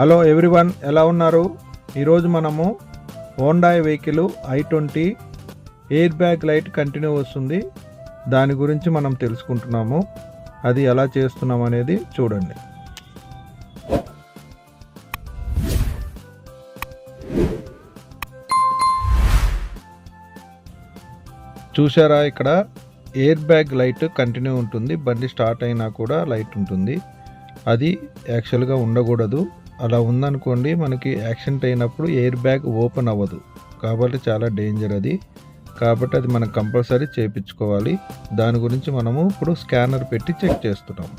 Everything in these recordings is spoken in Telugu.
హలో ఎవ్రీవన్, ఎలా ఉన్నారు? ఈరోజు మనము Hyundai vehicle i20 air bag light continue వస్తుంది, దాని గురించి మనం తెలుసుకుంటున్నాము. అది ఎలా చేస్తున్నాం అనేది చూడండి. చూసారా, ఇక్కడ ఎయిర్ బ్యాగ్ లైట్ కంటిన్యూ ఉంటుంది. బండి స్టార్ట్ అయినా కూడా లైట్ ఉంటుంది. అది యాక్చువల్గా ఉండకూడదు. అలా ఉందనుకోండి, మనకి యాక్సిడెంట్ అయినప్పుడు ఎయిర్ బ్యాగ్ ఓపెన్ అవ్వదు, కాబట్టి చాలా డేంజర్ అది. కాబట్టి అది మనం కంపల్సరీ చేయించుకోవాలి. దాని గురించి మనము ఇప్పుడు స్కానర్ పెట్టి చెక్ చేస్తున్నాము.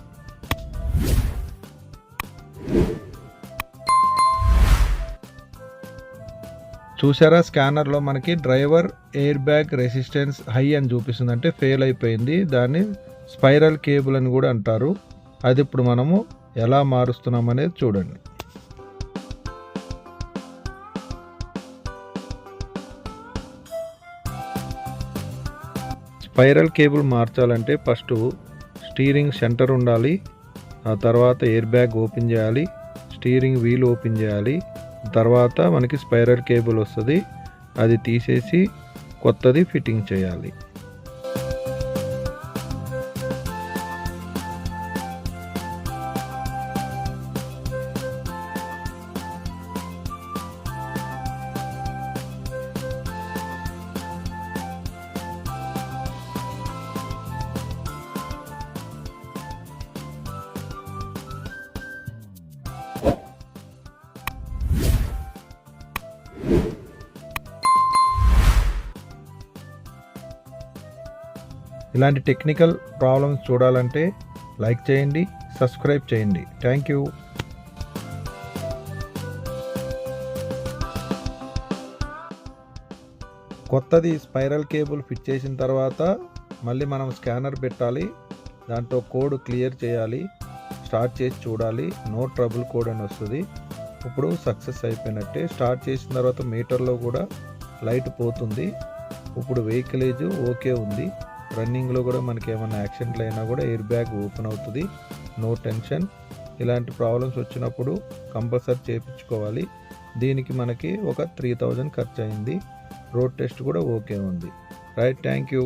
చూసారా, స్కానర్లో మనకి driver air bag resistance high అని చూపిస్తుంది, అంటే ఫెయిల్ అయిపోయింది. దాన్ని స్పైరల్ కేబుల్ అని కూడా అంటారు. అది ఇప్పుడు మనము ఎలా మారుస్తున్నాం అనేది చూడండి. స్పైరల్ కేబుల్ మార్చాలంటే ఫస్ట్ స్టీరింగ్ సెంటర్ ఉండాలి, ఆ తర్వాత ఎయిర్ బ్యాగ్ ఓపెన్ చేయాలి, స్టీరింగ్ వీల్ ఓపెన్ చేయాలి, తర్వాత మనకి స్పైరల్ కేబుల్ వస్తుంది. అది తీసేసి కొత్తది ఫిట్టింగ్ చేయాలి. ఇలాంటి టెక్నికల్ ప్రాబ్లమ్స్ చూడాలంటే లైక్ చేయండి, సబ్స్క్రైబ్ చేయండి. Thank you. కొత్తది స్పైరల్ కేబుల్ ఫిట్ చేసిన తర్వాత మళ్ళీ మనం స్కానర్ పెట్టాలి, దాంట్లో కోడ్ క్లియర్ చేయాలి, స్టార్ట్ చేసి చూడాలి. నో ట్రబుల్ కోడ్ అని వస్తుంది. ఇప్పుడు సక్సెస్ అయిపోయినట్టే. స్టార్ట్ చేసిన తర్వాత మీటర్లో కూడా లైట్ పోతుంది. ఇప్పుడు వెహికలేజ్ ఓకే ఉంది. రన్నింగ్లో కూడా మనకి ఏమైనా యాక్సిడెంట్లు అయినా కూడా ఎయిర్ బ్యాగ్ ఓపెన్ అవుతుంది. No tension. ఇలాంటి ప్రాబ్లమ్స్ వచ్చినప్పుడు కంపల్సరీ చేయించుకోవాలి. దీనికి మనకి ఒక 3000 ఖర్చు అయింది. రోడ్ టెస్ట్ కూడా ఓకే ఉంది. Right, thank you.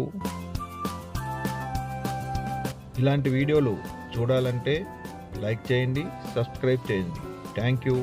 ఇలాంటి వీడియోలు చూడాలంటే లైక్ చేయండి, సబ్స్క్రైబ్ చేయండి. Thank you.